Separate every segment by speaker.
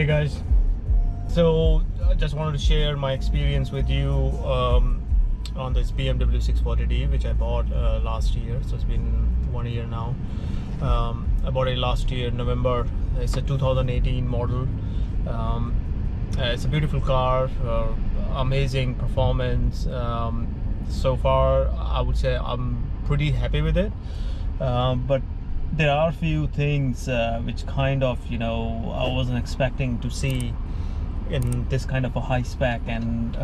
Speaker 1: Hey guys, so I just wanted to share my experience with you on this BMW 640D which I bought last year. So it's been 1 year now. I bought it last year November. It's a 2018 model. It's a beautiful car, amazing performance. So far I would say I'm pretty happy with it, but there are a few things which kind of, I wasn't expecting to see in this kind of a high spec and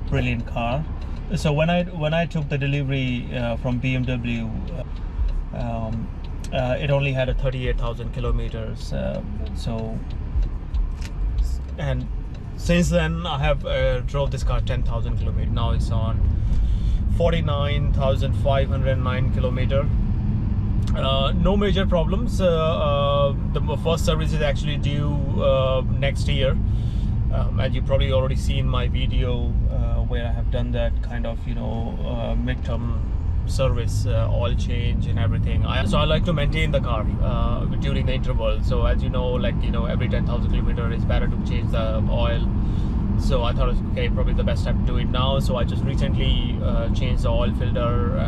Speaker 1: brilliant car. So when I took the delivery from BMW, it only had a 38,000 kilometers. And since then I have drove this car 10,000 kilometers. Now it's on 49,509 kilometers. No major problems. The first service is actually due next year, and you probably already seen my video where I have done that kind of midterm service, oil change and everything. So I like to maintain the car during the interval. So as you know, every 10,000 kilometers it's better to change the oil. So I thought it's okay, probably the best time to do it now. So I just recently changed the oil filter,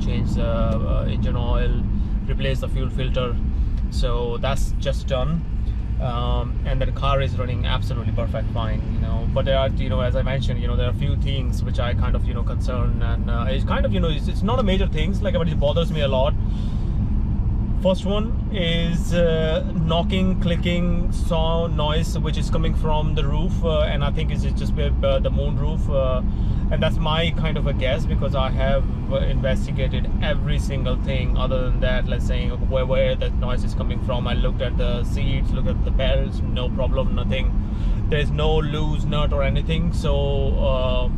Speaker 1: changed the engine oil, replaced the fuel filter. So that's just done, and the car is running absolutely perfect, fine. But there are, as I mentioned, there are a few things which I kind of concern, and it's kind of it's not a major things, but it bothers me a lot. First one is knocking, clicking sound noise which is coming from the roof, and I think it's just the moon roof, and that's my kind of a guess because I have investigated every single thing other than that. Let's say where that noise is coming from. I looked at the seats, looked at the belts, no problem, nothing. There's no loose nut or anything. So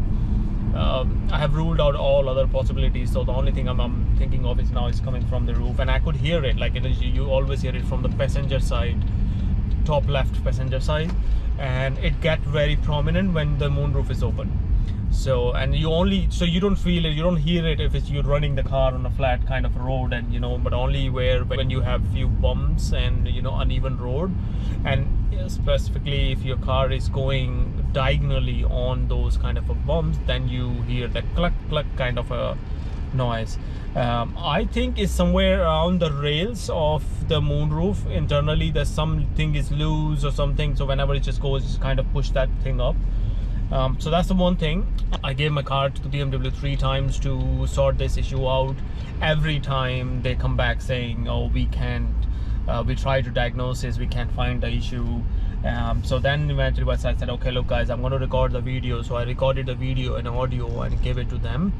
Speaker 1: I have ruled out all other possibilities. So the only thing I'm thinking of is now it's coming from the roof, and I could hear it. You always hear it from the passenger side, top left passenger side, and it gets very prominent when the moonroof is open. So you don't feel it, you don't hear it if you're running the car on a flat kind of road, and but only when you have few bumps and uneven road, and specifically if your car is going diagonally on those kind of bumps, then you hear that cluck cluck kind of a noise. I think it's somewhere around the rails of the moonroof internally. There's something is loose or something, so whenever it just goes, just kind of push that thing up. So that's the one thing. I gave my car to the BMW 3 times to sort this issue out. Every time they come back saying, oh, we can't, we tried to diagnose this, we can't find the issue. So then eventually I said, okay, look guys, I'm going to record the video. So I recorded the video and audio and gave it to them,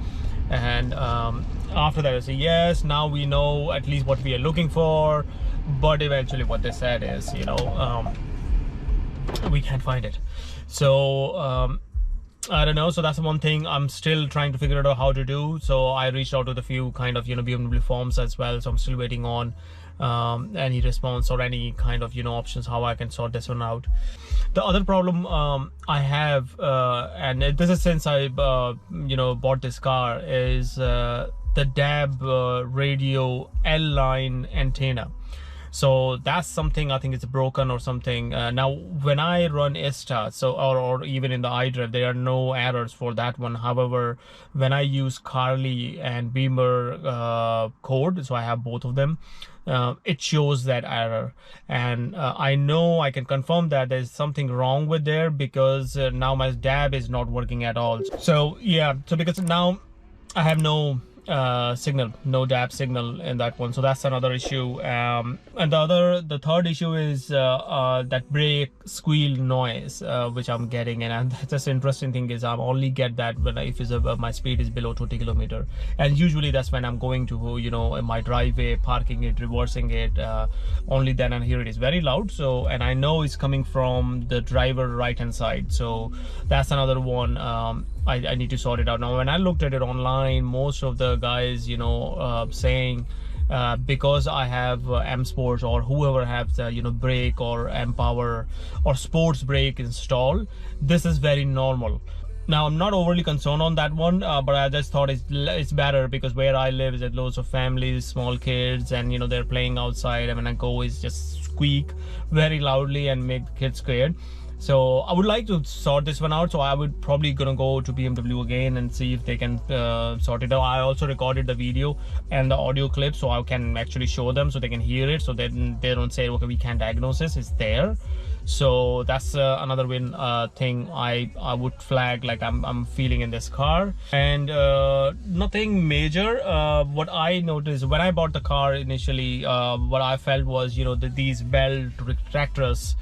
Speaker 1: and after that I said, yes, now we know at least what we are looking for. But eventually what they said is, we can't find it. So I don't know. So that's one thing I'm still trying to figure out how to do. So I reached out to the few kind of BMW forums as well, so I'm still waiting on any response or any kind of options how I can sort this one out. The other problem I have, and this is since I bought this car, is the DAB radio L line antenna. So that's something I think it's broken or something. Now when I run ESTA, or even in the iDrive, there are no errors for that one. However, when I use Carly and Beamer code, so I have both of them, it shows that error, and I know I can confirm that there's something wrong with there, because now my DAB is not working at all. So yeah, so because now I have no signal, no DAB signal in that one, so that's another issue. And the third issue is that brake squeal noise which I'm getting, and that's the interesting thing is I only get that when my speed is below 20 kilometers, and usually that's when I'm going to in my driveway, parking it, reversing it, only then I hear it is very loud. So, and I know it's coming from the driver right hand side, so that's another one. I need to sort it out. Now when I looked at it online, most of the guys saying because I have M Sports, or whoever has brake or M Power or sports brake installed, this is very normal. Now I'm not overly concerned on that one, but I just thought it's better because where I live is at loads of families, small kids, and they're playing outside, and when I go, it's just squeak very loudly and make the kids scared. So I would like to sort this one out. So I would probably gonna go to BMW again and see if they can sort it out. I also recorded the video and the audio clip, so I can actually show them so they can hear it, so then they don't say, okay, we can't diagnose this, it's there. So that's another thing I would flag, like I'm feeling in this car. And nothing major. What I noticed when I bought the car initially, what I felt was, you know, these belt retractors,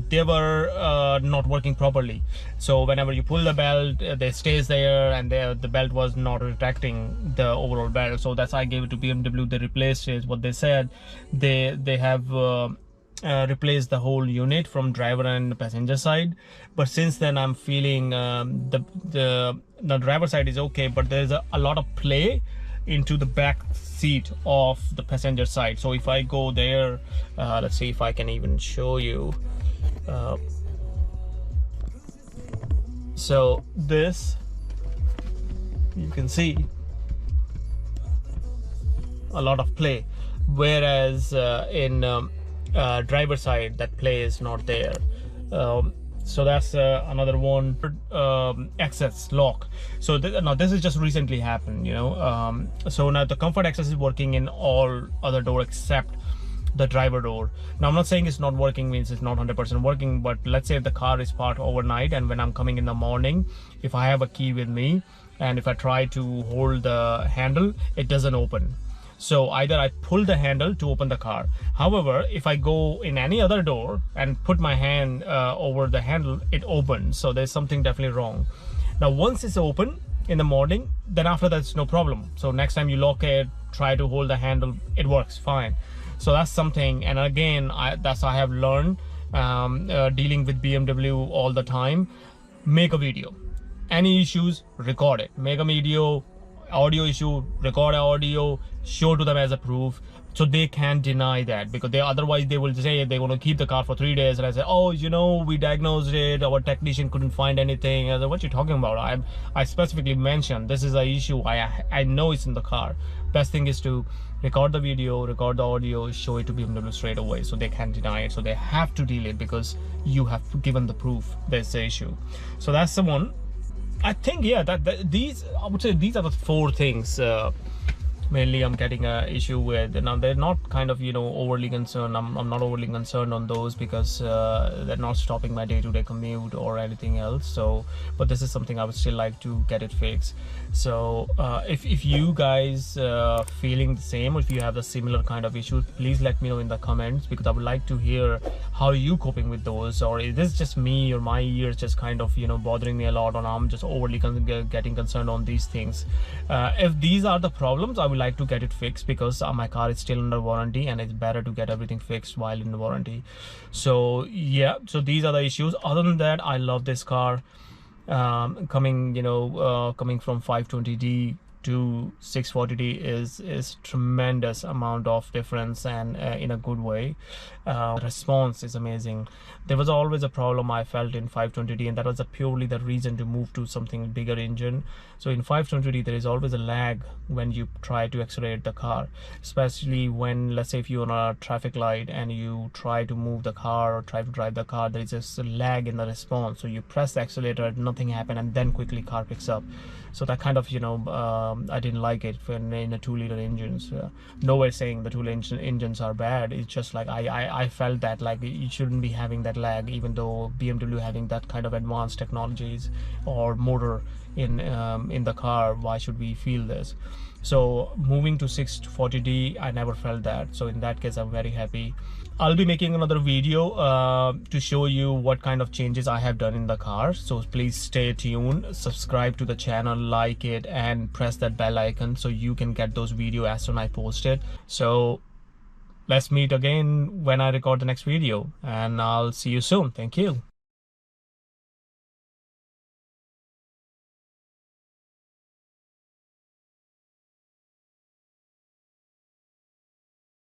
Speaker 1: they were not working properly. So whenever you pull the belt, they stays there, and the belt was not retracting the overall belt. So that's I gave it to BMW. They replaced it. What they said, they have replaced the whole unit from driver and passenger side. But since then I'm feeling the driver side is okay, but there's a lot of play into the back seat of the passenger side. So if I go there, let's see if I can even show you. So this, you can see a lot of play, whereas in driver side that play is not there. So that's another one. Access lock. So now this is just recently happened, you know. So now the comfort access is working in all other door except the driver door. Now I'm not saying it's not working means it's not 100% working, but let's say if the car is parked overnight and when I'm coming in the morning, if I have a key with me and if I try to hold the handle, it doesn't open. So either I pull the handle to open the car. However, if I go in any other door and put my hand over the handle, it opens. So there's something definitely wrong. Now once it's open in the morning, then after that's no problem. So next time you lock it, try to hold the handle, it works fine. So that's something. And again, I have learned dealing with BMW all the time. Make a video. Any issues, record it. Make a video. Audio issue, record audio, show to them as a proof, so they can't deny that, because otherwise they will say they want to keep the car for 3 days and I say, oh, you know, we diagnosed it, our technician couldn't find anything. I said, what you talking about? I specifically mentioned this is an issue, I know it's in the car. Best thing is to record the video, record the audio, show it to BMW straight away, so they can't deny it. So they have to deal it because you have given the proof there's the issue. So that's the one. I think, yeah, these, I would say these are the 4 things mainly I'm getting a issue with. Now they're not kind of, you know, overly concerned. I'm not overly concerned on those because they're not stopping my day-to-day commute or anything else. So, but this is something I would still like to get it fixed. So if you guys feeling the same, or if you have a similar kind of issue, please let me know in the comments, because I would like to hear how are you coping with those, or is this just me or my ears just kind of, you know, bothering me a lot, and I'm just overly getting concerned on these things. If these are the problems, I would like to get it fixed, because my car is still under warranty and it's better to get everything fixed while in the warranty. So yeah, so these are the issues. Other than that, I love this car. Coming from 520D to 640D is tremendous amount of difference, and in a good way. Response is amazing. There was always a problem I felt in 520D, and that was purely the reason to move to something bigger engine. So in 520D there is always a lag when you try to accelerate the car, especially when, let's say, if you're on a traffic light and you try to move the car or try to drive the car, there is just a lag in the response. So you press the accelerator, nothing happened, and then quickly car picks up. So that kind of, you know, I didn't like it when in a 2-liter engines. Nowhere saying the 2-liter engines are bad. It's just like I felt that like you shouldn't be having that lag, even though BMW having that kind of advanced technologies or motor in the car. Why should we feel this? So moving to 640D, I never felt that. So in that case, I'm very happy. I'll be making another video to show you what kind of changes I have done in the car. So please stay tuned, subscribe to the channel, like it, and press that bell icon so you can get those videos as soon as I post it. So let's meet again when I record the next video, and I'll see you soon. Thank you.